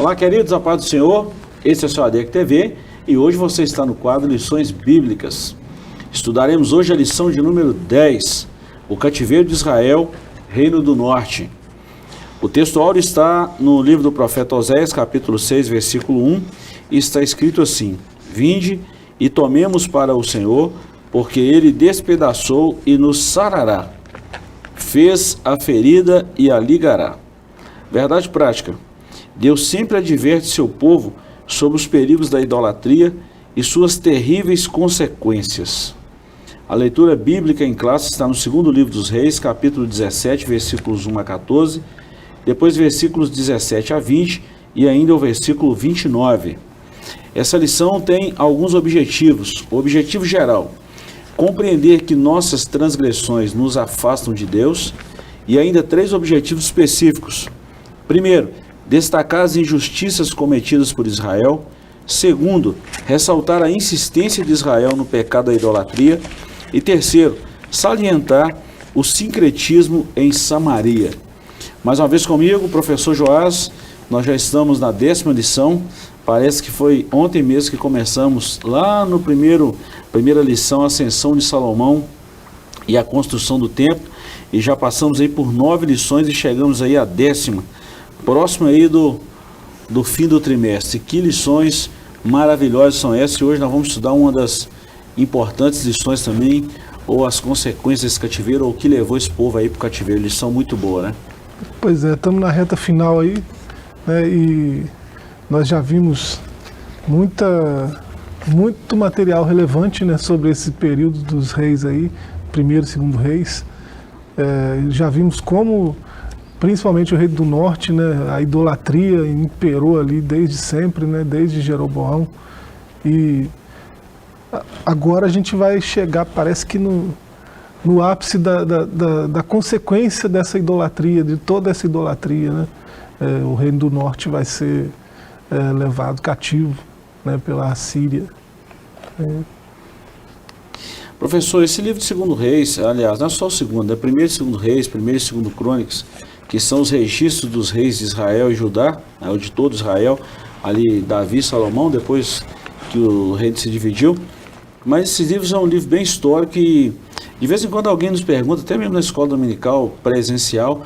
Olá, queridos, a paz do Senhor. Esse é o seu ADEC TV e hoje você está no quadro Lições Bíblicas. Estudaremos hoje a lição de número 10, o cativeiro de Israel, Reino do Norte. O texto áureo está no livro do profeta Oséias, capítulo 6, versículo 1, e está escrito assim: Vinde e tomemos para o Senhor, porque ele despedaçou e nos sarará, fez a ferida e a ligará. Verdade prática. Deus sempre adverte seu povo sobre os perigos da idolatria e suas terríveis consequências. A leitura bíblica em classe está no segundo livro dos Reis, capítulo 17, versículos 1 a 14, depois versículos 17 a 20 e ainda o versículo 29. Essa lição tem alguns objetivos. O objetivo geral: compreender que nossas transgressões nos afastam de Deus, e ainda 3 objetivos específicos. Primeiro, destacar as injustiças cometidas por Israel. Segundo, ressaltar a insistência de Israel no pecado da idolatria. E terceiro, salientar o sincretismo em Samaria. Mais uma vez comigo, professor Joás, nós já estamos na 10ª lição. Parece que foi ontem mesmo que começamos lá no primeira lição, a ascensão de Salomão e a construção do templo, e já passamos aí por 9 lições e chegamos aí à 10ª, próximo aí do fim do trimestre. Que lições maravilhosas são essas, e hoje nós vamos estudar uma das importantes lições também, ou as consequências desse cativeiro, ou o que levou esse povo aí para o cativeiro. Lição muito boa, né? Pois é, estamos na reta final aí, né, e nós já vimos muito material relevante, né, sobre esse período dos reis aí, primeiro e segundo reis. Já vimos como, principalmente o rei do norte, né, a idolatria imperou ali desde sempre, né, desde Jeroboão. E agora a gente vai chegar, parece que no ápice da consequência dessa idolatria, de toda essa idolatria, né? O reino do norte vai ser levado cativo, né, pela Assíria. Professor, esse livro de Segundo Reis, aliás, não é só o segundo, é primeiro e segundo Reis, primeiro e segundo Crônicas, que são os registros dos reis de Israel e Judá, né, o de todo Israel, ali Davi e Salomão, depois que o reino se dividiu. Mas esses livros são um livro bem histórico e de vez em quando alguém nos pergunta, até mesmo na escola dominical presencial.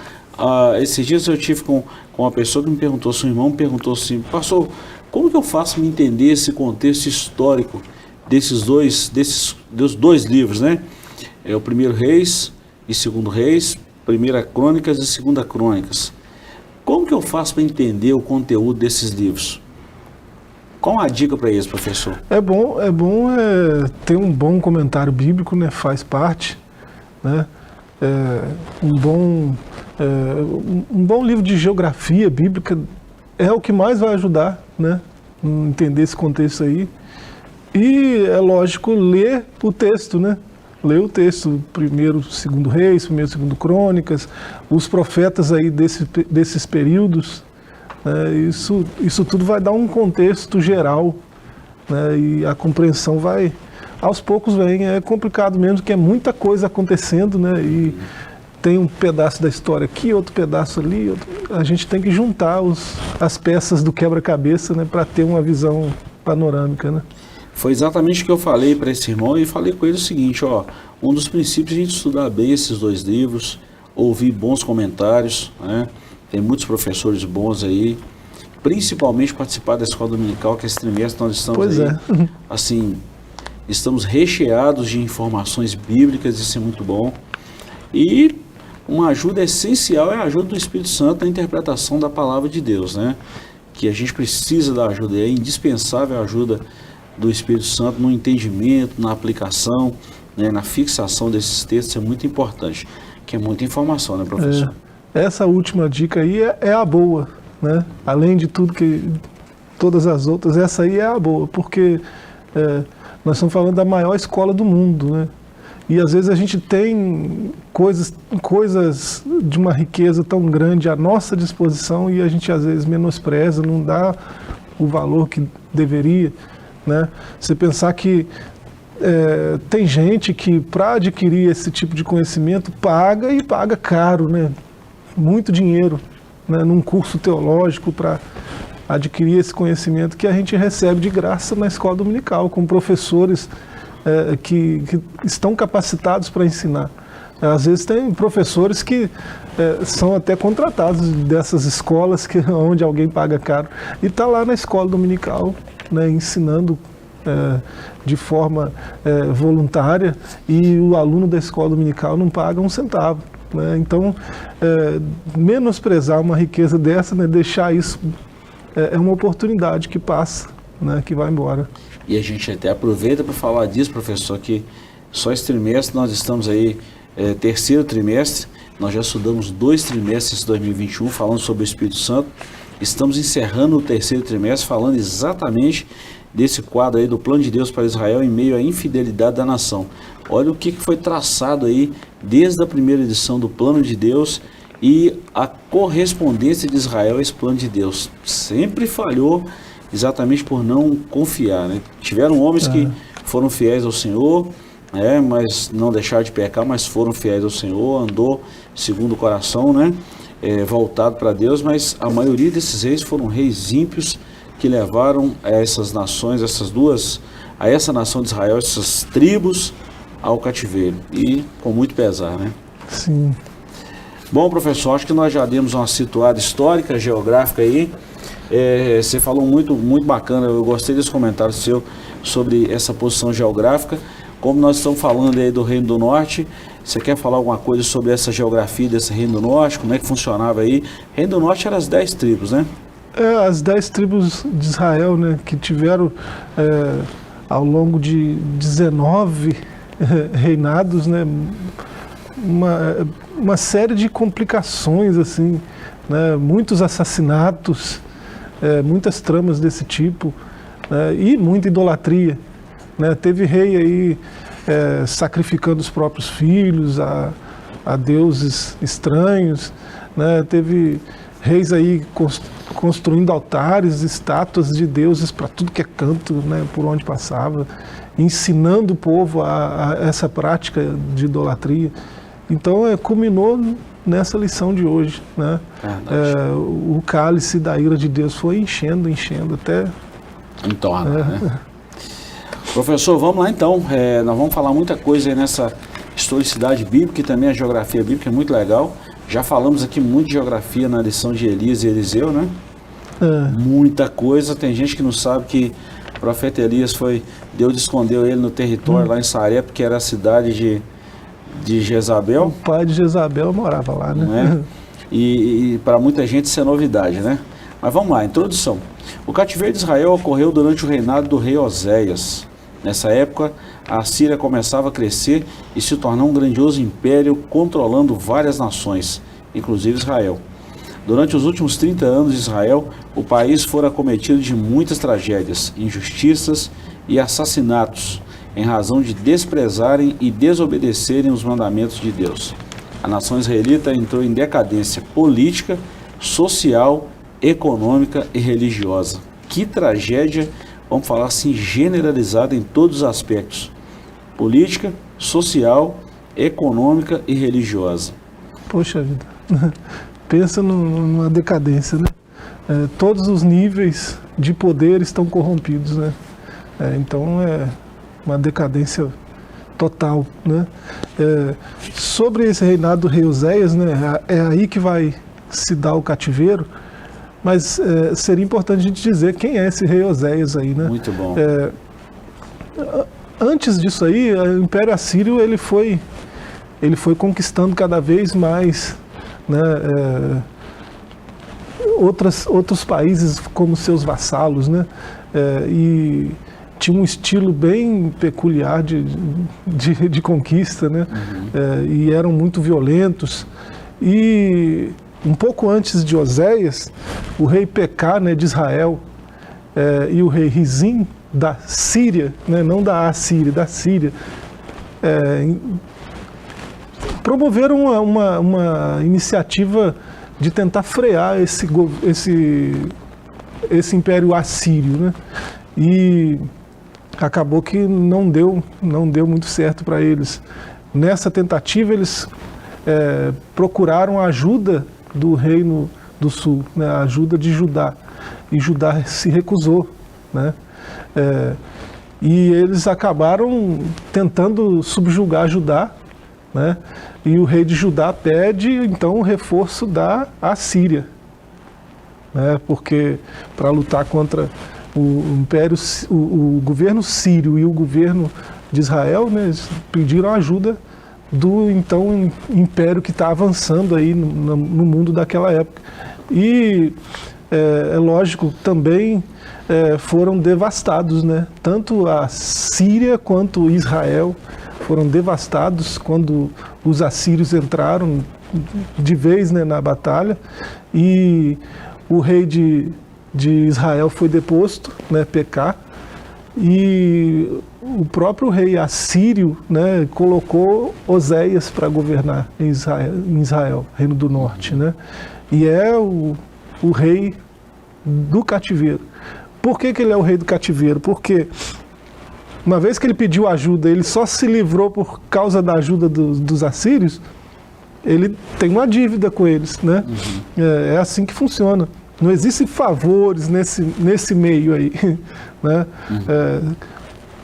Esses dias eu tive com uma pessoa que me perguntou, seu irmão me perguntou assim: pastor, como que eu faço me entender esse contexto histórico desses dois livros, né? É o primeiro Reis e segundo Reis, primeira Crônicas e segunda Crônicas. Como que eu faço para entender o conteúdo desses livros? Qual a dica para isso, professor? É bom ter um bom comentário bíblico, né? Faz parte, né? Um bom livro de geografia bíblica é o que mais vai ajudar, né? Entender esse contexto aí. E é lógico ler o texto, né? Ler o texto, primeiro, segundo Reis, primeiro, segundo Crônicas, os profetas aí desses períodos. Isso tudo vai dar um contexto geral, né, e a compreensão vai, aos poucos vem. É complicado mesmo, que é muita coisa acontecendo, né, e tem um pedaço da história aqui, outro pedaço ali, a gente tem que juntar as peças do quebra-cabeça, né, para ter uma visão panorâmica, né. Foi exatamente o que eu falei para esse irmão, e falei com ele o seguinte: um dos princípios é a gente estudar bem esses 2 livros, ouvir bons comentários, né? Tem muitos professores bons aí, principalmente participar da escola dominical, que esse trimestre nós estamos assim, estamos recheados de informações bíblicas, isso é muito bom. E uma ajuda essencial é a ajuda do Espírito Santo na interpretação da palavra de Deus, né? Que a gente precisa da ajuda, é indispensável a ajuda do Espírito Santo no entendimento, na aplicação, né, na fixação desses textos. É muito importante, que é muita informação, né, professor? Essa última dica aí é a boa, né? Além de tudo todas as outras, essa aí é a boa, porque nós estamos falando da maior escola do mundo, né? E às vezes a gente tem coisas de uma riqueza tão grande à nossa disposição e a gente às vezes menospreza, não dá o valor que deveria, né? Você pensar que tem gente que, para adquirir esse tipo de conhecimento, paga e paga caro, né? Muito dinheiro, né? Num curso teológico para adquirir esse conhecimento que a gente recebe de graça na escola dominical, com professores que estão capacitados para ensinar. Às vezes tem professores que são até contratados dessas escolas onde alguém paga caro e está lá na escola dominical, né, ensinando de forma voluntária, e o aluno da escola dominical não paga um centavo. Né? Então, menosprezar uma riqueza dessa, né, deixar isso, é uma oportunidade que passa, né, que vai embora. E a gente até aproveita para falar disso, professor, que só esse trimestre nós estamos aí, terceiro trimestre, nós já estudamos 2 trimestres de 2021 falando sobre o Espírito Santo. Estamos encerrando o terceiro trimestre falando exatamente desse quadro aí do plano de Deus para Israel em meio à infidelidade da nação. Olha o que foi traçado aí desde a primeira edição do plano de Deus e a correspondência de Israel a esse plano de Deus. Sempre falhou exatamente por não confiar, né? Tiveram homens que foram fiéis ao Senhor, mas não deixaram de pecar, mas foram fiéis ao Senhor, andou segundo o coração, né? Voltado para Deus, mas a maioria desses reis foram reis ímpios que levaram a essas nações, a essa nação de Israel, essas tribos ao cativeiro, e com muito pesar, né? Sim. Bom, professor, acho que nós já demos uma situada histórica, geográfica aí. Você falou muito bacana, eu gostei desse comentário seu sobre essa posição geográfica. Como nós estamos falando aí do Reino do Norte, você quer falar alguma coisa sobre essa geografia desse Reino do Norte? Como é que funcionava aí? Reino do Norte eram as 10 tribos, né? As 10 tribos de Israel, né, que tiveram ao longo de 19 reinados, né, uma série de complicações, assim, né, muitos assassinatos, muitas tramas desse tipo, e muita idolatria. Né? Teve rei aí sacrificando os próprios filhos a deuses estranhos, né? Teve reis aí construindo altares, estátuas de deuses para tudo que é canto, né? Por onde passava, ensinando o povo a essa prática de idolatria. Então culminou nessa lição de hoje, né? O cálice da ira de Deus foi enchendo até entorna, né? Professor, vamos lá então. Nós vamos falar muita coisa aí nessa historicidade bíblica e também a geografia bíblica, é muito legal. Já falamos aqui muito de geografia na lição de Elias e Eliseu, né? Muita coisa. Tem gente que não sabe que o profeta Elias Deus escondeu ele no território lá em Sarepta, que era a cidade de Jezabel. O pai de Jezabel morava lá, né? Não é? E para muita gente isso é novidade, né? Mas vamos lá, introdução. O cativeiro de Israel ocorreu durante o reinado do rei Oséias. Nessa época, a Síria começava a crescer e se tornar um grandioso império controlando várias nações, inclusive Israel. Durante os últimos 30 anos de Israel, o país fora acometido de muitas tragédias, injustiças e assassinatos, em razão de desprezarem e desobedecerem os mandamentos de Deus. A nação israelita entrou em decadência política, social, econômica e religiosa. Que tragédia, vamos falar assim, generalizada em todos os aspectos: política, social, econômica e religiosa. Poxa vida, pensa numa decadência, né? Todos os níveis de poder estão corrompidos, né? Então é uma decadência total, né? Sobre esse reinado do rei Oséias, né? É aí que vai se dar o cativeiro. Mas seria importante a gente dizer quem é esse rei Oséias aí, né? Muito bom. Antes disso aí, o Império Assírio ele foi conquistando cada vez mais, né, outros países como seus vassalos, né? E tinha um estilo bem peculiar de conquista, né? E eram muito violentos. E um pouco antes de Oséias, o rei Pecá, né, de Israel, e o rei Rizim da Síria, né, não da Assíria, da Síria, promoveram uma iniciativa de tentar frear esse império assírio, né? E acabou que não deu muito certo para eles. Nessa tentativa, eles procuraram a ajuda do reino do sul, né, a ajuda de Judá. e Judá se recusou, né? E eles acabaram tentando subjugar Judá, né? E o rei de Judá pede então o reforço da Assíria, né? Porque para lutar contra o império, o governo sírio e o governo de Israel, né, eles pediram ajuda do então império que está avançando aí no mundo daquela época. E é lógico, também foram devastados, né? Tanto a Síria quanto Israel foram devastados quando os assírios entraram de vez, né, na batalha, e o rei de Israel foi deposto, né, Peká, e o próprio rei assírio, né, colocou Oséias para governar em Israel, Reino do Norte, né? E é o rei do cativeiro. Por que ele é o rei do cativeiro? Porque uma vez que ele pediu ajuda, ele só se livrou por causa da ajuda dos assírios, ele tem uma dívida com eles, né? Uhum. É assim que funciona. Não existem favores nesse meio aí, né? Uhum.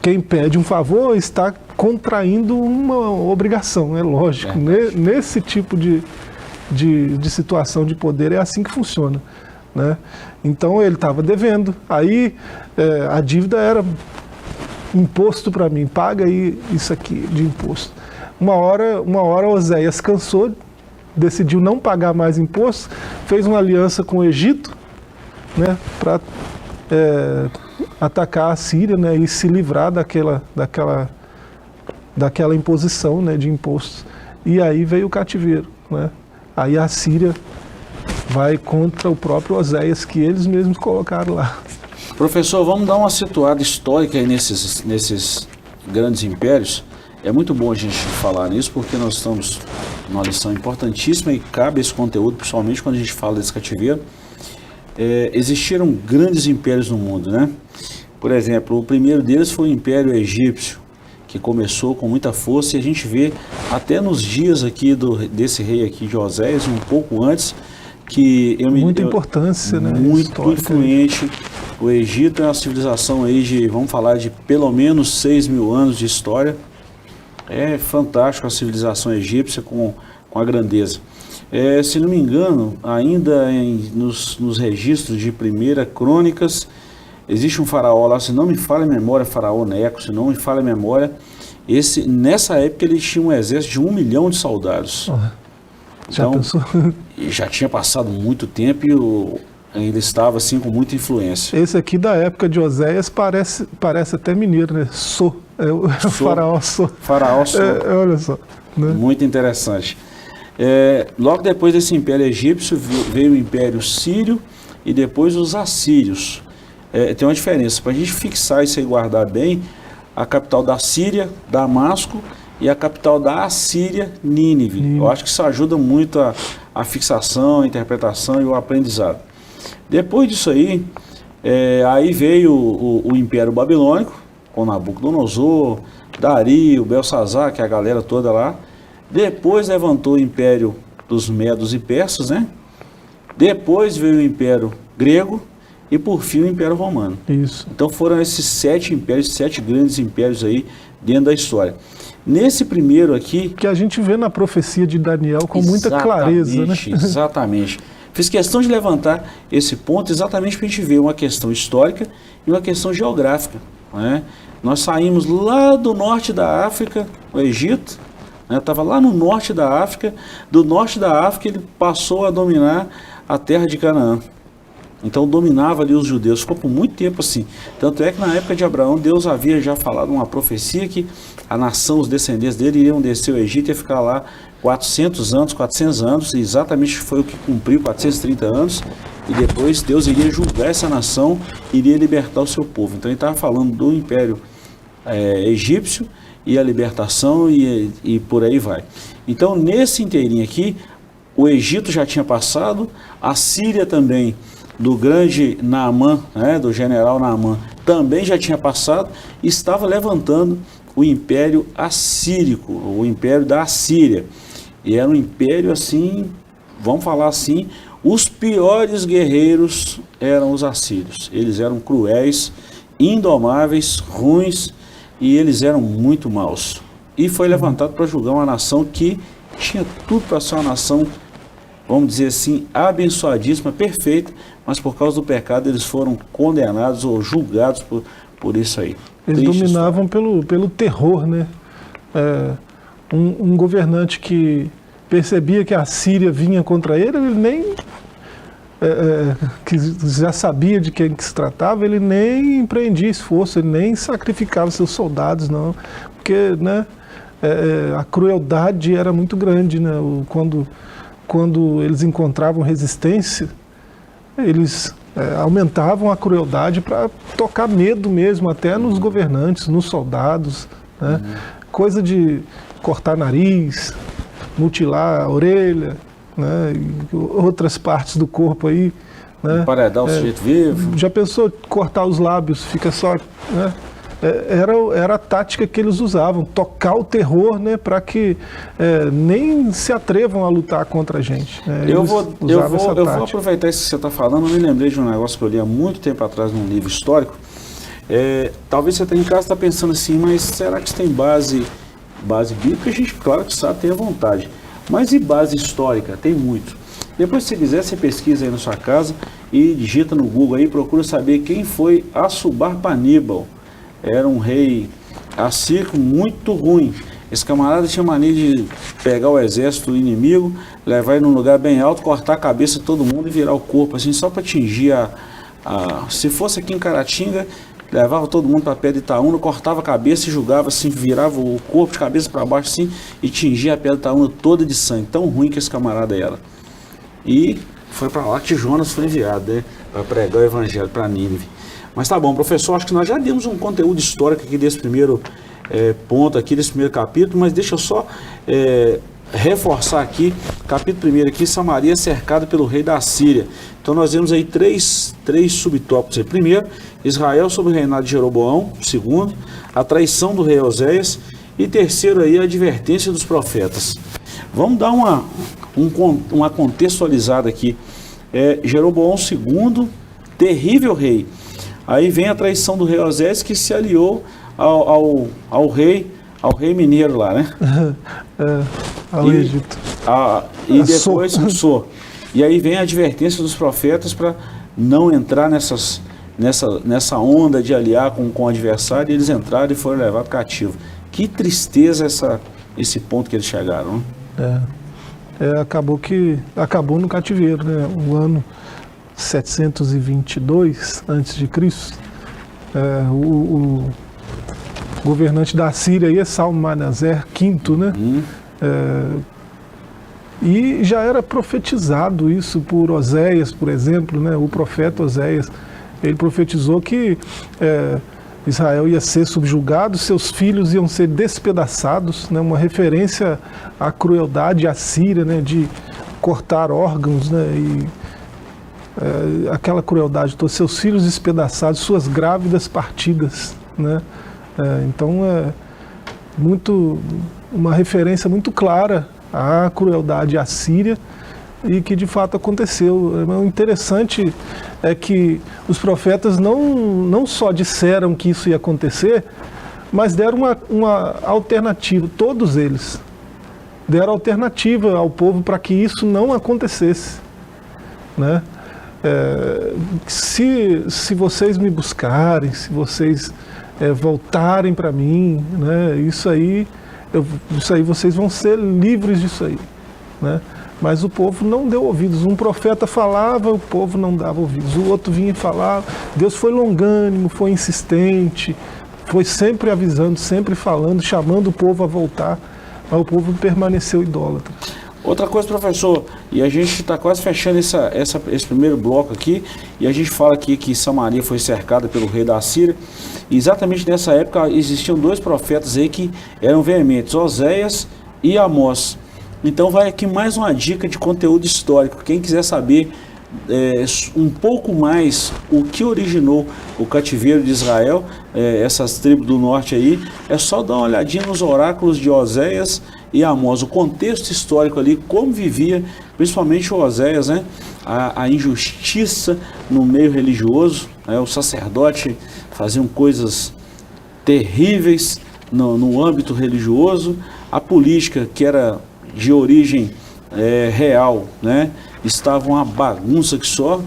Quem pede um favor está contraindo uma obrigação, é lógico. Nesse tipo de situação de poder é assim que funciona, né? Então ele estava devendo, aí a dívida era imposto para mim, paga aí isso aqui de imposto. Uma hora Oséias cansou, decidiu não pagar mais imposto, fez uma aliança com o Egito, né, para atacar a Síria, né, e se livrar daquela imposição, né, de impostos. E aí veio o cativeiro, né? Aí a Síria vai contra o próprio Oséias, que eles mesmos colocaram lá. Professor, vamos dar uma situada histórica aí nesses grandes impérios. É muito bom a gente falar nisso, porque nós estamos numa lição importantíssima e cabe esse conteúdo, principalmente quando a gente fala desse cativeiro. Existiram grandes impérios no mundo, né? Por exemplo, o primeiro deles foi o Império Egípcio, que começou com muita força, e a gente vê até nos dias aqui desse rei aqui de Oséias, um pouco antes, que muita importância, né? Muito influente. O Egito é uma civilização aí de, vamos falar, de pelo menos 6.000 anos de história. É fantástico a civilização egípcia com a grandeza. Se não me engano, ainda nos registros de Primeira Crônicas, existe um faraó lá, se não me falha a memória, faraó Neco, se não me falha a memória, nessa época ele tinha um exército de 1 milhão de soldados. Já pensou? Já tinha passado muito tempo e ele estava assim com muita influência. Esse aqui da época de Oséias parece até mineiro, né? O faraó Só. Faraó Só. Olha só. Né? Muito interessante. Logo depois desse Império Egípcio veio o Império Sírio e depois os Assírios. Tem uma diferença, para a gente fixar isso e guardar bem, a capital da Síria, Damasco, e a capital da Assíria, Nínive. Eu acho que isso ajuda muito a fixação, a interpretação e o aprendizado. Depois disso aí, aí veio o Império Babilônico, com Nabucodonosor, Dario, Belsazar, que é a galera toda lá. Depois levantou o Império dos Medos e Persas, né? Depois veio o Império Grego e, por fim, o Império Romano. Isso. Então foram esses 7 impérios, 7 grandes impérios aí dentro da história. Nesse primeiro aqui... Que a gente vê na profecia de Daniel com muita clareza, né? Exatamente. Fiz questão de levantar esse ponto exatamente para a gente ver uma questão histórica e uma questão geográfica, né? Nós saímos lá do norte da África, o Egito, estava lá no norte da África. Do norte da África ele passou a dominar a terra de Canaã. Então dominava ali os judeus, ficou por muito tempo assim. Tanto é que na época de Abraão, Deus havia já falado uma profecia que a nação, os descendentes dele iriam descer o Egito e ia ficar lá 400 anos, e exatamente foi o que cumpriu, 430 anos, e depois Deus iria julgar essa nação, iria libertar o seu povo. Então ele estava falando do Império Egípcio e a libertação e por aí vai. Então nesse inteirinho aqui, o Egito já tinha passado, a Síria também, do grande Naamã, do general Naamã, também já tinha passado, e estava levantando o Império Assírico, o Império da Assíria. E era um império assim, vamos falar assim, Os piores guerreiros eram os assírios. Eles eram cruéis, indomáveis, ruins, e eles eram muito maus. E foi levantado para julgar uma nação que tinha tudo para ser uma nação, vamos dizer assim, abençoadíssima, perfeita, mas por causa do pecado eles foram condenados ou julgados por isso aí. Eles Triste dominavam pelo terror, né? Um governante que percebia que a Síria vinha contra ele, ele nem... que já sabia de quem que se tratava, ele nem empreendia esforço, ele nem sacrificava seus soldados, não. Porque, né, a crueldade era muito grande, né? Quando eles encontravam resistência, eles aumentavam a crueldade para tocar medo mesmo, até nos governantes, nos soldados, né? Coisa de cortar nariz, mutilar a orelha, né? E outras partes do corpo aí, né? Emparedar o sujeito vivo. Já pensou cortar os lábios, fica só, né? Era a tática que eles usavam, tocar o terror, né, para que nem se atrevam a lutar contra a gente. Né? Eu vou aproveitar isso que você está falando. Eu me lembrei de um negócio que eu li há muito tempo atrás num livro histórico. Talvez você tenha em casa está pensando assim, mas será que isso tem base bíblica? A gente, claro que sabe, tem a vontade. Mas e base histórica? Tem muito. Depois, se quiser, você pesquisa aí na sua casa e digita no Google aí, procura saber quem foi Assurbanipal. Era um rei assírio muito ruim. Esse camarada tinha mania de pegar o exército inimigo, levar ele num lugar bem alto, cortar a cabeça de todo mundo e virar o corpo, assim, só para atingir se fosse aqui em Caratinga, levava todo mundo para a Pedra de Itaúna, cortava a cabeça e julgava assim, virava o corpo de cabeça para baixo assim, e tingia a Pedra de Itaúna toda de sangue. Tão ruim que esse camarada era. E foi para lá que Jonas foi enviado, né, para pregar o evangelho para Nínive. Mas tá bom, professor, acho que nós já demos um conteúdo histórico aqui desse primeiro ponto aqui, desse primeiro capítulo, mas deixa eu só reforçar aqui, capítulo 1 aqui, Samaria cercada pelo rei da Síria. Então nós vemos aí três subtópicos aí. Primeiro, Israel sob o reinado de Jeroboão. Segundo, a traição do rei Oséias. E terceiro aí, a advertência dos profetas. Vamos dar uma contextualizada aqui. Jeroboão II, terrível rei. Aí vem a traição do rei Oséias, que se aliou ao rei mineiro lá, né? Ao Egito. E depois Sô. E aí vem a advertência dos profetas para não entrar nessa onda de aliar com o adversário, e eles entraram e foram levados cativos. Que tristeza esse ponto que eles chegaram, né? Acabou no cativeiro, né? O ano 722 a.C., o governante da Síria é Salmanaser V, né? E já era profetizado isso por Oséias, por exemplo, né? O profeta Oséias, ele profetizou que Israel ia ser subjugado, seus filhos iam ser despedaçados, né? Uma referência à crueldade assíria, né? De cortar órgãos, né? E aquela crueldade toda, seus filhos despedaçados, suas grávidas partidas, né? Então uma referência muito clara à crueldade assíria, e que de fato aconteceu. O interessante é que os profetas não só disseram que isso ia acontecer, mas deram uma alternativa. Todos eles deram alternativa ao povo para que isso não acontecesse, né? Se vocês me buscarem, se vocês voltarem para mim, né, isso aí vocês vão ser livres disso aí, né? Mas o povo não deu ouvidos. Um profeta falava, o povo não dava ouvidos. O outro vinha e falava. Deus foi longânimo, foi insistente, foi sempre avisando, sempre falando, chamando o povo a voltar, mas o povo permaneceu idólatra. Outra coisa, professor, e a gente está quase fechando esse primeiro bloco aqui, e a gente fala aqui que Samaria foi cercada pelo rei da Síria, e exatamente nessa época existiam dois profetas aí que eram veementes, Oséias e Amós. Então vai aqui mais uma dica de conteúdo histórico. Quem quiser saber um pouco mais o que originou o cativeiro de Israel, essas tribos do norte aí, é só dar uma olhadinha nos oráculos de Oséias e Amós, o contexto histórico ali, como vivia, principalmente Oséias, né? A injustiça no meio religioso, né? O sacerdote faziam coisas terríveis no âmbito religioso, a política, que era de origem real, né? Estava uma bagunça que só,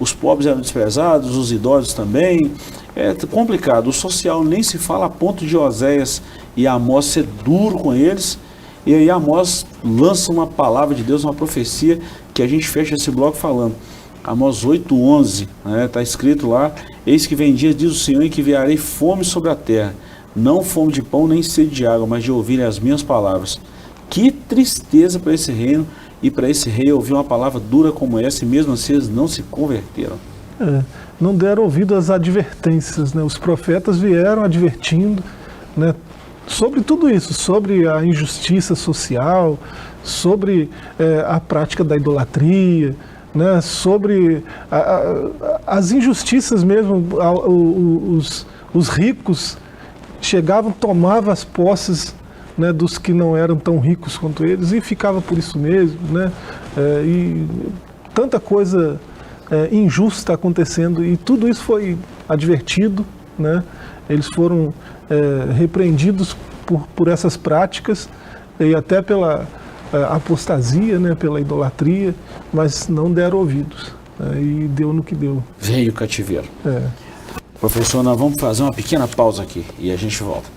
os pobres eram desprezados, os idosos também, é complicado. O social nem se fala, a ponto de Oséias e Amós ser duro com eles, e aí Amós lança uma palavra de Deus, uma profecia, que a gente fecha esse bloco falando. Amós 8:11, está escrito lá: eis que vem dias, diz o Senhor, em que enviarei fome sobre a terra, não fome de pão nem sede de água, mas de ouvirem as minhas palavras. Que tristeza para esse reino e para esse rei ouvir uma palavra dura como essa, e mesmo assim eles não se converteram. Não deram ouvido às advertências, né? Os profetas vieram advertindo, né, sobre tudo isso, sobre a injustiça social, sobre a prática da idolatria, né, sobre as injustiças mesmo. Os ricos chegavam, tomavam as posses, né, dos que não eram tão ricos quanto eles, e ficava por isso mesmo, né? E tanta coisa injusta acontecendo, e tudo isso foi advertido, né? Eles foram repreendidos por essas práticas, e até pela apostasia, né, pela idolatria, mas não deram ouvidos, e deu no que deu. Veio o cativeiro. Professor, nós vamos fazer uma pequena pausa aqui e a gente volta.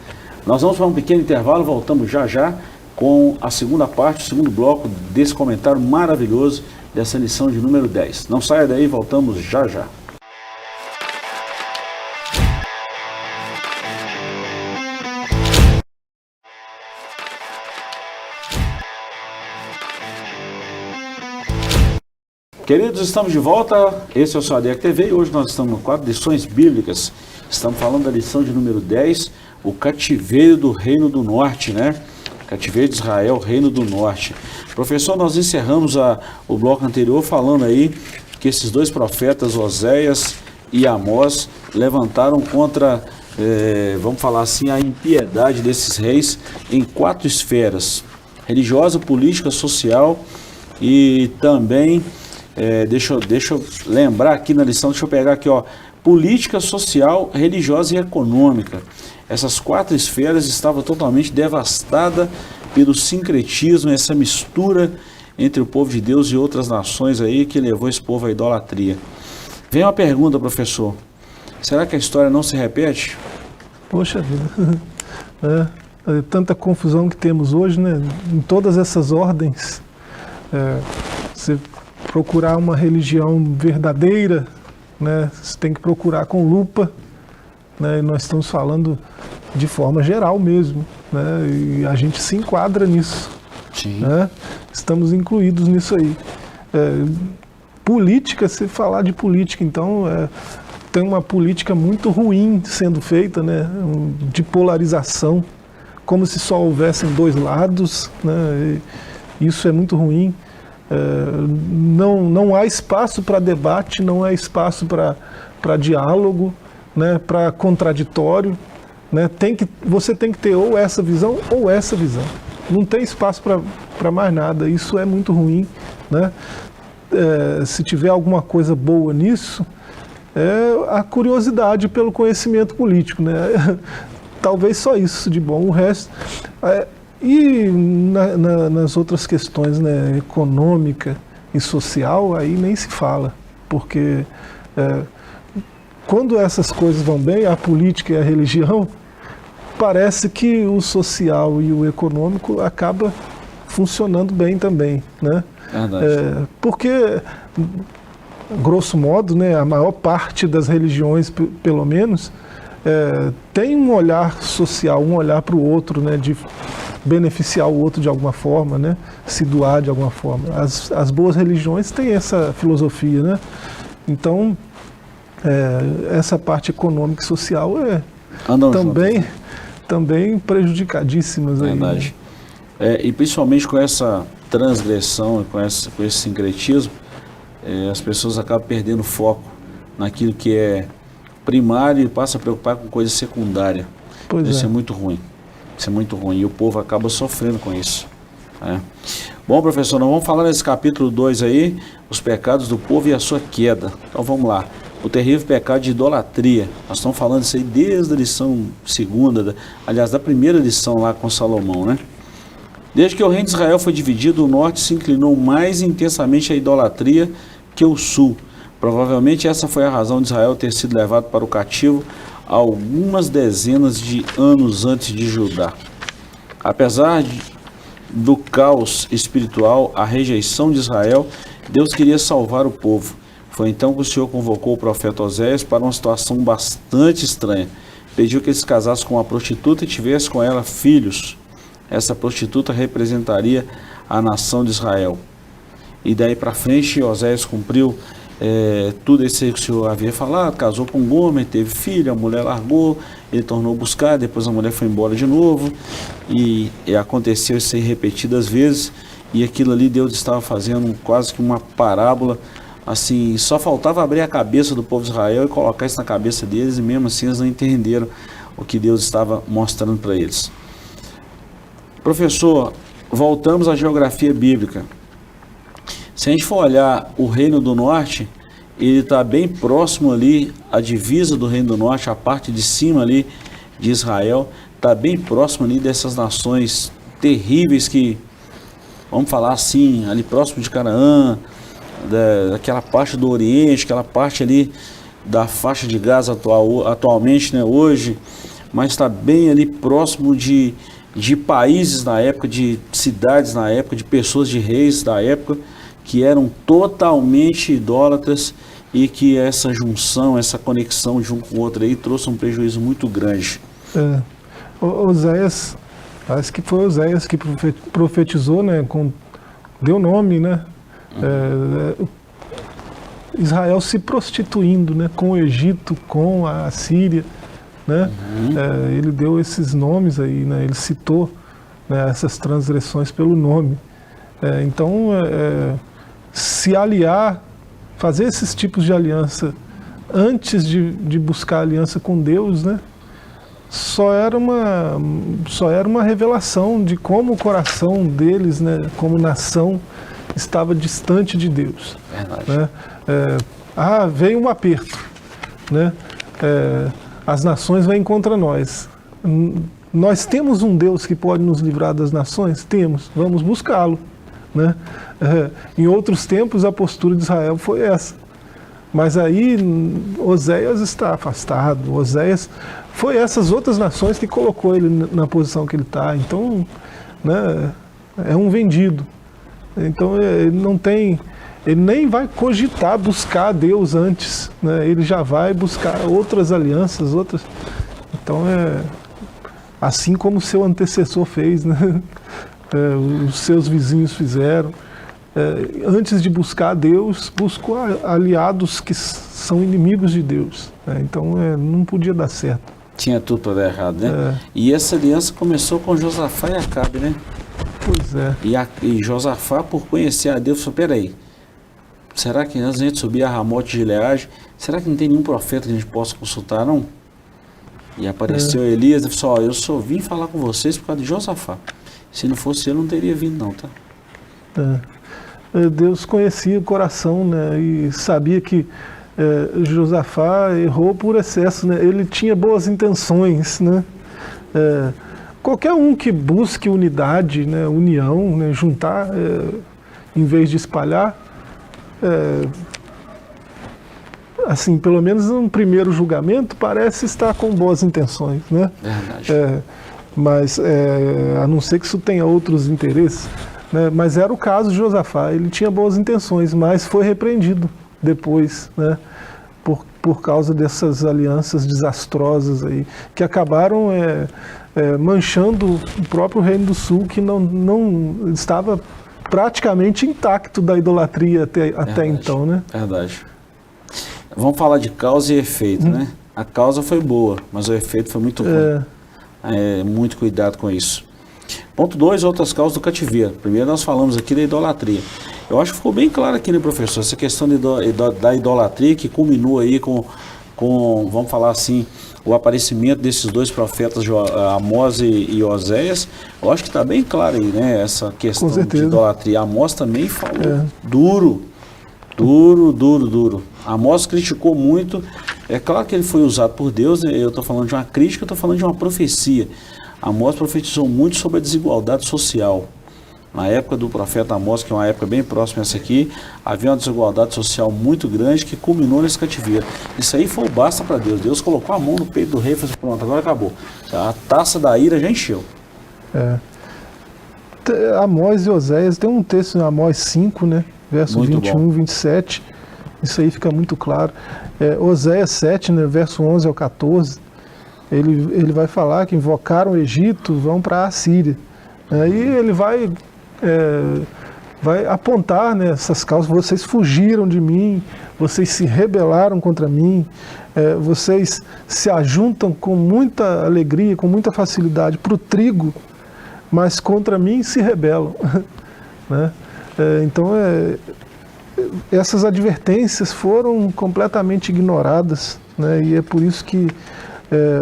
Nós vamos para um pequeno intervalo, voltamos já já com a segunda parte, o segundo bloco desse comentário maravilhoso dessa lição de número 10. Não saia daí, voltamos já já. Queridos, estamos de volta, esse é o SOADEC TV e hoje nós estamos no quadro Lições Bíblicas. Estamos falando da lição de número 10, o cativeiro do Reino do Norte, né? Cativeiro de Israel, Reino do Norte. Professor, nós encerramos o bloco anterior falando aí que esses dois profetas, Oséias e Amós, levantaram contra, vamos falar assim, a impiedade desses reis em 4 esferas: religiosa, política, social e também... Deixa eu lembrar aqui na lição, deixa eu pegar aqui, ó, política, social, religiosa e econômica. Essas 4 esferas estavam totalmente devastadas pelo sincretismo, essa mistura entre o povo de Deus e outras nações aí que levou esse povo à idolatria. Vem uma pergunta, professor: será que a história não se repete? Poxa vida, tanta confusão que temos hoje, né, em todas essas ordens. Você procurar uma religião verdadeira, né, você tem que procurar com lupa, né, e nós estamos falando de forma geral mesmo, né, e a gente se enquadra nisso. Sim. Né, estamos incluídos nisso aí. Política, se falar de política, então, tem uma política muito ruim sendo feita, né, de polarização, como se só houvessem 2 lados, né, e isso é muito ruim. Não há espaço para debate, não há espaço para diálogo, né, para contraditório, né, você tem que ter ou essa visão ou essa visão. Não tem espaço para mais nada, isso é muito ruim, né? Se tiver alguma coisa boa nisso, é a curiosidade pelo conhecimento político, né? Talvez só isso de bom, o resto... E nas outras questões, né, econômica e social, aí nem se fala, porque quando essas coisas vão bem, a política e a religião, parece que o social e o econômico acaba funcionando bem também, né? Porque, grosso modo, né, a maior parte das religiões, pelo menos, tem um olhar social, um olhar para o outro, né, de beneficiar o outro de alguma forma, né, se doar de alguma forma. As boas religiões têm essa filosofia, né? Então, essa parte econômica e social também prejudicadíssimas. Verdade. Aí, né? E principalmente com essa transgressão, com esse sincretismo, as pessoas acabam perdendo foco naquilo que é primário e passam a preocupar com coisa secundária. Isso é muito ruim. Isso é muito ruim. E o povo acaba sofrendo com isso. Né? Bom, professor, nós vamos falar nesse capítulo 2 aí, os pecados do povo e a sua queda. Então vamos lá. O terrível pecado de idolatria. Nós estamos falando isso aí desde a lição segunda, aliás, da primeira lição lá com Salomão, né? Desde que o reino de Israel foi dividido, o norte se inclinou mais intensamente à idolatria que o sul. Provavelmente essa foi a razão de Israel ter sido levado para o cativo algumas dezenas de anos antes de Judá. Apesar do caos espiritual, a rejeição de Israel, Deus queria salvar o povo. Foi então que o Senhor convocou o profeta Oséias para uma situação bastante estranha. Pediu que ele se casasse com uma prostituta e tivesse com ela filhos. Essa prostituta representaria a nação de Israel. E daí para frente, Oséias cumpriu tudo isso que o Senhor havia falado, casou com Gomer, teve filho, a mulher largou, ele tornou a buscar, depois a mulher foi embora de novo, e aconteceu isso aí repetidas vezes, e aquilo ali Deus estava fazendo quase que uma parábola, assim, só faltava abrir a cabeça do povo de Israel e colocar isso na cabeça deles, e mesmo assim eles não entenderam o que Deus estava mostrando para eles. Professor, voltamos à geografia bíblica. Se a gente for olhar o Reino do Norte, ele está bem próximo ali, a divisa do Reino do Norte, a parte de cima ali de Israel, está bem próximo ali dessas nações terríveis que, vamos falar assim, ali próximo de Canaã, daquela parte do Oriente, aquela parte ali da faixa de Gaza atualmente, né, hoje, mas está bem ali próximo de países na época, de cidades na época, de pessoas, de reis da época, que eram totalmente idólatras e que essa junção, essa conexão de um com o outro aí trouxe um prejuízo muito grande. Oséias, parece que foi Oséias que profetizou, né, deu nome, né, Israel se prostituindo, né, com o Egito, com a Síria, né, ele deu esses nomes aí, né, ele citou, né, essas transgressões pelo nome. Então, se aliar, fazer esses tipos de aliança antes de buscar aliança com Deus, né, só era uma revelação de como o coração deles, né, como nação, estava distante de Deus. Né? Veio um aperto, né? As nações vêm contra nós. Nós temos um Deus que pode nos livrar das nações? Temos, vamos buscá-lo. Né? Em outros tempos a postura de Israel foi essa, mas aí Oséias está afastado. Oséias foi essas outras nações que colocou ele na posição que ele está. Então, né, é um vendido. Então ele nem vai cogitar buscar Deus antes, né? Ele já vai buscar outras alianças, então assim como o seu antecessor fez, né? Os seus vizinhos fizeram, antes de buscar Deus, buscou aliados que são inimigos de Deus, né? Então não podia dar certo. Tinha tudo para dar errado, né? E essa aliança começou com Josafá e Acabe, né? Pois é. E Josafá, por conhecer a Deus, falou: peraí, será que antes de a gente subir a Ramote de Gileade, será que não tem nenhum profeta que a gente possa consultar, não? E apareceu Elias e falou: eu só vim falar com vocês por causa de Josafá. Se não fosse ele, não teria vindo, não, tá? Deus conhecia o coração, né? E sabia que Josafá errou por excesso, né? Ele tinha boas intenções, né? Qualquer um que busque unidade, né, união, né, juntar, em vez de espalhar, assim, pelo menos no primeiro julgamento, parece estar com boas intenções, né? Verdade. Mas, a não ser que isso tenha outros interesses, né? Mas era o caso de Josafá, ele tinha boas intenções, mas foi repreendido depois, né? Por causa dessas alianças desastrosas aí, que acabaram manchando o próprio Reino do Sul, que não estava praticamente intacto da idolatria até então, né? Verdade. Vamos falar de causa e efeito, né? A causa foi boa, mas o efeito foi muito ruim. Muito cuidado com isso. Ponto 2, outras causas do cativeiro. Primeiro nós falamos aqui da idolatria. Eu acho que ficou bem claro aqui, né, professor, essa questão da idolatria que culminou aí com com, vamos falar assim, o aparecimento desses dois profetas, Amós e Oséias, eu acho que está bem claro aí, né? Essa questão de idolatria. Amós também falou duro. Amós criticou muito. É claro que ele foi usado por Deus, né? Eu estou falando de uma crítica, eu estou falando de uma profecia. Amós profetizou muito sobre a desigualdade social. Na época do profeta Amós, que é uma época bem próxima a essa aqui, havia uma desigualdade social muito grande que culminou nesse cativeiro. Isso aí foi o basta para Deus. Deus colocou a mão no peito do rei e falou assim, pronto, agora acabou. A taça da ira já encheu. Amós e Oséias, tem um texto em Amós 5, né? Verso muito 21, bom. 27, isso aí fica muito claro. Oséias 7, né, verso 11 ao 14, ele vai falar que invocaram o Egito, vão para a Assíria. Aí ele vai apontar, né, essas causas: vocês fugiram de mim, vocês se rebelaram contra mim, vocês se ajuntam com muita alegria, com muita facilidade para o trigo, mas contra mim se rebelam. Né? Então, essas advertências foram completamente ignoradas, né? E é por isso que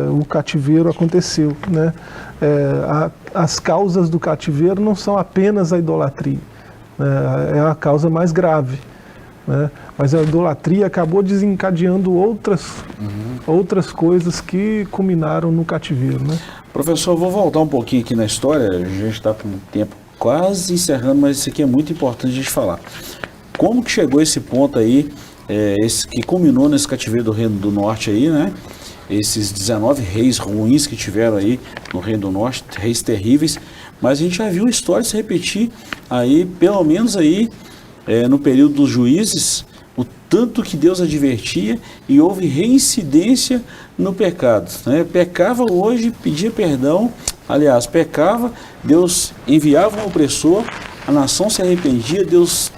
o cativeiro aconteceu. Né? As causas do cativeiro não são apenas a idolatria, né? É a causa mais grave. Né? Mas a idolatria acabou desencadeando outras coisas que culminaram no cativeiro. Né? Professor, eu vou voltar um pouquinho aqui na história, a gente está com o tempo quase encerrando, mas isso aqui é muito importante a gente falar. Como que chegou esse ponto aí, esse que culminou nesse cativeiro do Reino do Norte aí, né? Esses 19 reis ruins que tiveram aí no Reino do Norte, reis terríveis, mas a gente já viu a história se repetir aí, pelo menos aí, no período dos juízes, o tanto que Deus advertia e houve reincidência no pecado. Né? Pecava hoje, pedia perdão, aliás, pecava, Deus enviava um opressor, a nação se arrependia, Deus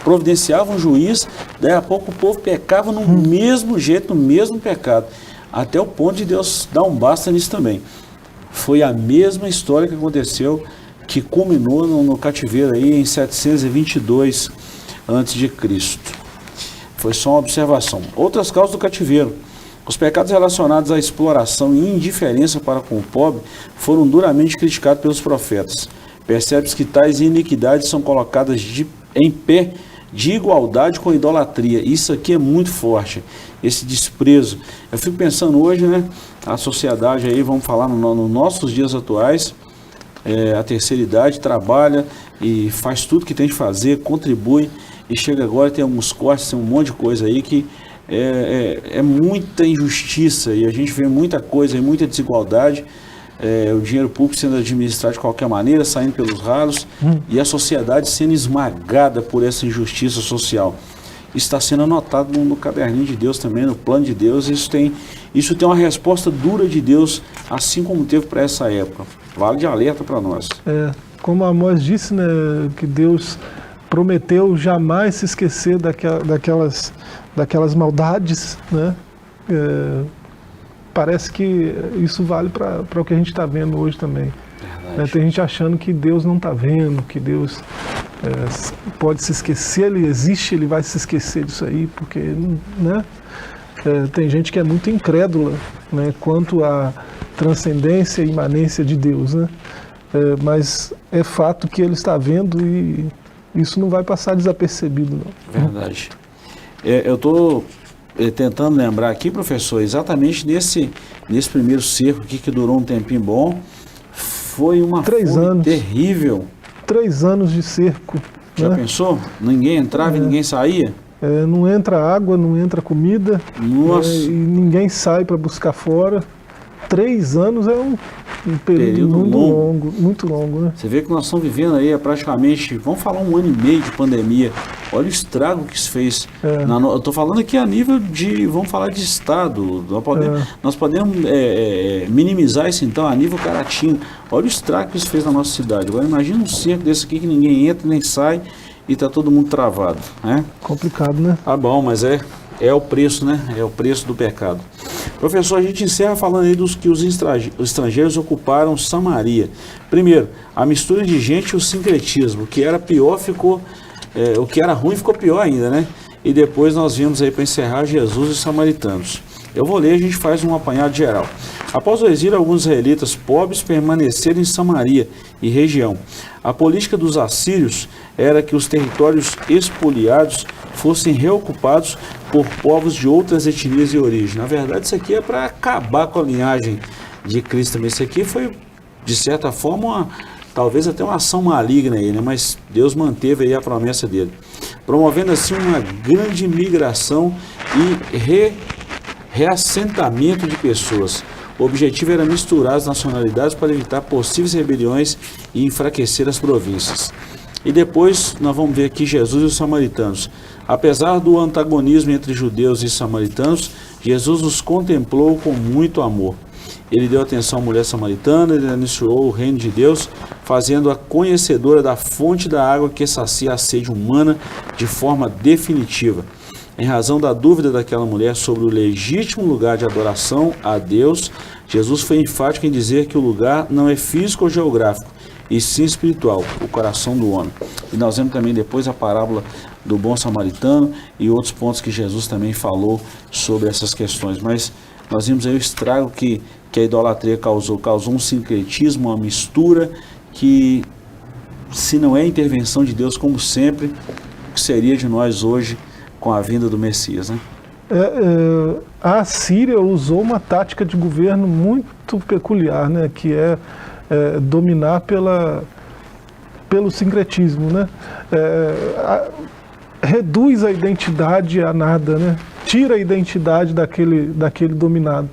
providenciava um juiz, daí a pouco o povo pecava no mesmo jeito, no mesmo pecado, até o ponto de Deus dar um basta nisso também. Foi a mesma história que aconteceu, que culminou no cativeiro aí em 722 a.C. Foi só uma observação. Outras causas do cativeiro. Os pecados relacionados à exploração e indiferença para com o pobre foram duramente criticados pelos profetas. Percebe-se que tais iniquidades são colocadas em pé de igualdade com a idolatria. Isso aqui é muito forte, esse desprezo. Eu fico pensando hoje, né, a sociedade aí, vamos falar nos nossos dias atuais, a terceira idade trabalha e faz tudo que tem de fazer, contribui, e chega agora, tem alguns cortes, tem um monte de coisa aí que é muita injustiça, e a gente vê muita coisa, muita desigualdade, o dinheiro público sendo administrado de qualquer maneira, saindo pelos ralos, e a sociedade sendo esmagada por essa injustiça social. Isso está sendo anotado no caderninho de Deus também, no plano de Deus. Isso tem uma resposta dura de Deus, assim como teve para essa época. Vale de alerta para nós. Como Amós disse, né, que Deus prometeu jamais se esquecer daquelas maldades, né? Parece que isso vale para o que a gente está vendo hoje também. Tem gente achando que Deus não está vendo, que Deus pode se esquecer, ele existe, ele vai se esquecer disso aí, porque, né? Tem gente que é muito incrédula, né, quanto à transcendência e imanência de Deus, né? Mas é fato que ele está vendo e isso não vai passar desapercebido, não. Verdade. Eu estou tentando lembrar aqui, professor, exatamente nesse primeiro cerco aqui, que durou um tempinho bom, foi uma 3 anos terrível. 3 anos de cerco. Já pensou? Ninguém entrava e ninguém saía? Não entra água, não entra comida. Nossa. E ninguém sai para buscar fora. 3 anos é um período muito longo, né? Você vê que nós estamos vivendo aí praticamente, vamos falar, 1 ano e meio de pandemia. Olha o estrago que isso fez. Eu estou falando aqui a nível de, vamos falar de Estado. Nós podemos minimizar isso então a nível Caratinga. Olha o estrago que isso fez na nossa cidade. Agora imagina um cerco desse aqui que ninguém entra nem sai e está todo mundo travado, né? Complicado, né? Ah, bom, mas é o preço, né? É o preço do pecado. Professor, a gente encerra falando aí dos que os estrangeiros ocuparam Samaria. Primeiro, a mistura de gente e o sincretismo. O que era pior ficou... o que era ruim ficou pior ainda, né? E depois nós vimos aí, para encerrar, Jesus e os samaritanos. Eu vou ler, a gente faz um apanhado geral. Após o exílio, alguns israelitas pobres permaneceram em Samaria e região. A política dos assírios era que os territórios expoliados fossem reocupados por povos de outras etnias e origem. Na verdade, isso aqui é para acabar com a linhagem de Cristo também. Isso aqui foi, de certa forma, talvez até uma ação maligna aí, né? Mas Deus manteve aí a promessa dele, promovendo assim uma grande migração e reassentamento de pessoas. O objetivo era misturar as nacionalidades para evitar possíveis rebeliões e enfraquecer as províncias. E depois nós vamos ver aqui Jesus e os samaritanos. Apesar do antagonismo entre judeus e samaritanos, Jesus os contemplou com muito amor. Ele deu atenção à mulher samaritana, ele anunciou o reino de Deus, fazendo-a conhecedora da fonte da água que sacia a sede humana de forma definitiva. Em razão da dúvida daquela mulher sobre o legítimo lugar de adoração a Deus, Jesus foi enfático em dizer que o lugar não é físico ou geográfico, e sim espiritual, o coração do homem. E nós vemos também depois a parábola do bom samaritano e outros pontos que Jesus também falou sobre essas questões. Mas nós vimos aí o estrago que a idolatria causou um sincretismo, uma mistura que, se não é intervenção de Deus, como sempre, o que seria de nós hoje com a vinda do Messias, né? A Assíria usou uma tática de governo muito peculiar, né? Que é dominar pelo sincretismo, né? Reduz a identidade a nada, né? Tira a identidade daquele dominado.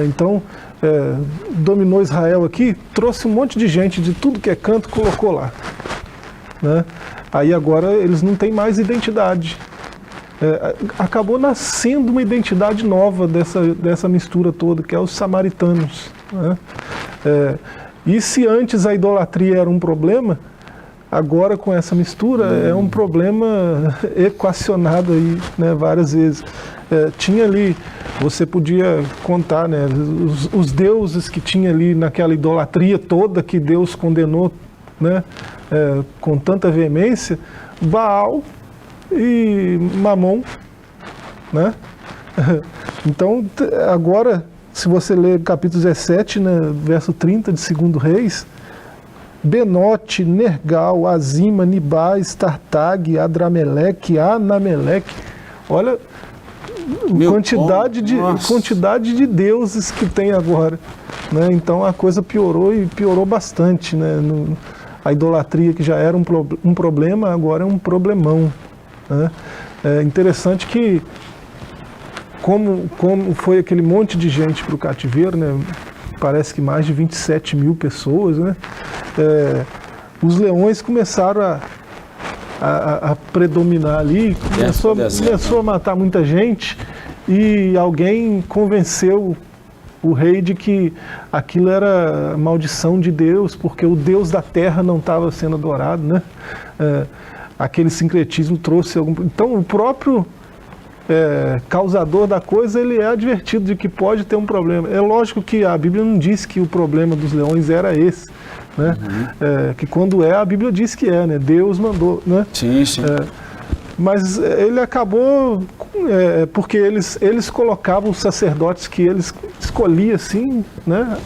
Então, dominou Israel aqui, trouxe um monte de gente de tudo que é canto, colocou lá, né? Aí agora eles não têm mais identidade. Acabou nascendo uma identidade nova dessa mistura toda, que é os samaritanos, né? E se antes a idolatria era um problema, agora com essa mistura é um problema equacionado aí, né, várias vezes. Tinha ali, você podia contar, né, os deuses que tinha ali naquela idolatria toda que Deus condenou, né, com tanta veemência: Baal e Mamon, né? Então, agora, se você ler capítulo 17, né, verso 30 de 2 Reis, Benote, Nergal, Azima, Nibás, Tartag, Adrameleque, Anameleque, olha quantidade de deuses que tem agora, né? Então a coisa piorou e piorou bastante, né? A idolatria, que já era um problema, agora é um problemão, né? É interessante que, como foi aquele monte de gente para o cativeiro, né? Parece que mais de 27 mil pessoas, né? Os leões começaram a predominar ali, começou a matar muita gente, e alguém convenceu o rei de que aquilo era maldição de Deus, porque o Deus da terra não estava sendo adorado, né? Aquele sincretismo trouxe algum... Então, o próprio causador da coisa, ele é advertido de que pode ter um problema. É lógico que a Bíblia não diz que o problema dos leões era esse, né? Que quando a Bíblia diz que né? Deus mandou, né? Sim, sim. Mas ele acabou, porque eles colocavam os sacerdotes que eles escolhiam, assim, né?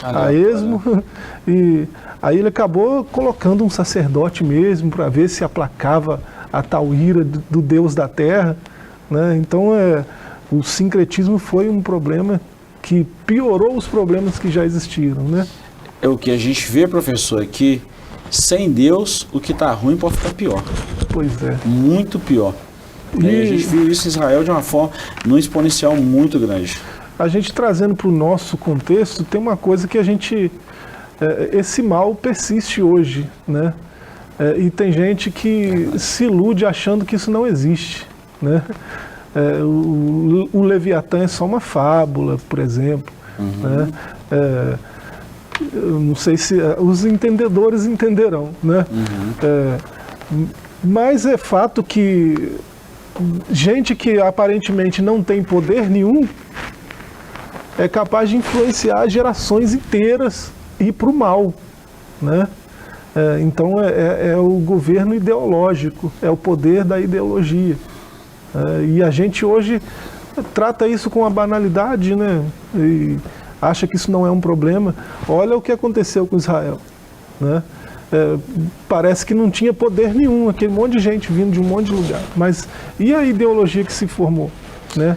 A esmo, e aí ele acabou colocando um sacerdote mesmo para ver se aplacava a tal ira do Deus da terra, né? Então o sincretismo foi um problema que piorou os problemas que já existiram, né? É o que a gente vê, professor, que sem Deus o que está ruim pode ficar pior. Pois é. Muito pior. E a gente viu isso em Israel de uma forma, num exponencial muito grande. A gente trazendo para o nosso contexto, tem uma coisa que a gente... esse mal persiste hoje, né? E tem gente que se ilude achando que isso não existe, né? O Leviatã é só uma fábula, por exemplo, né? Eu não sei se os entendedores entenderão, né? Mas é fato que gente que aparentemente não tem poder nenhum é capaz de influenciar gerações inteiras e ir para o mal, né? Então é o governo ideológico, é o poder da ideologia. E a gente hoje trata isso com a banalidade, né? E acha que isso não é um problema. Olha o que aconteceu com Israel, né? Parece que não tinha poder nenhum, aquele monte de gente vindo de um monte de lugar. Mas e a ideologia que se formou, né?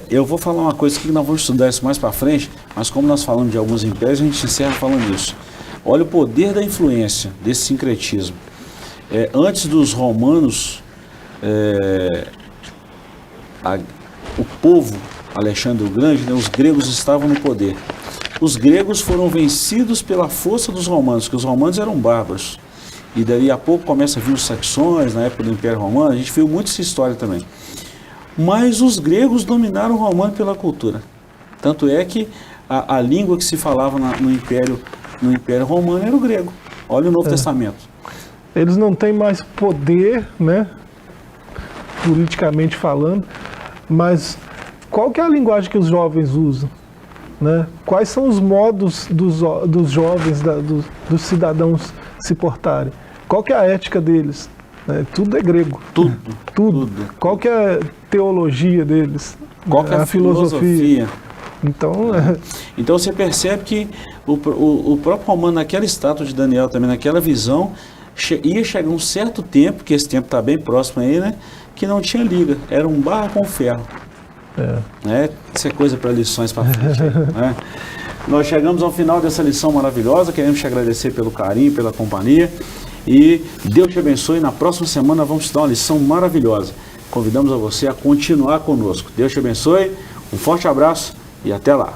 Eu vou falar uma coisa que nós vamos estudar isso mais para frente, mas como nós falamos de alguns impérios, a gente encerra falando isso. Olha o poder da influência desse sincretismo. Antes dos romanos, o povo Alexandre o Grande, né, os gregos estavam no poder. Os gregos foram vencidos pela força dos romanos, porque os romanos eram bárbaros. E daí a pouco começa a vir os saxões, na época do Império Romano, a gente viu muito essa história também. Mas os gregos dominaram o romano pela cultura. Tanto é que a língua que se falava no Império Romano era o grego. Olha o Novo Testamento. Eles não têm mais poder, né, politicamente falando, mas qual que é a linguagem que os jovens usam? Né? Quais são os modos dos jovens, dos cidadãos se portarem? Qual que é a ética deles? Tudo é grego. Tudo. Qual que é a teologia deles? Qual que é a filosofia? Então você percebe que o próprio Romano, naquela estátua de Daniel, também naquela visão, ia chegar um certo tempo, que esse tempo está bem próximo aí, né? Que não tinha liga, era um barro com ferro. Isso é coisa para lições para frente. Né? Nós chegamos ao final dessa lição maravilhosa, queremos te agradecer pelo carinho, pela companhia, e Deus te abençoe. Na próxima semana vamos te dar uma lição maravilhosa. Convidamos a você a continuar conosco. Deus te abençoe, um forte abraço e até lá.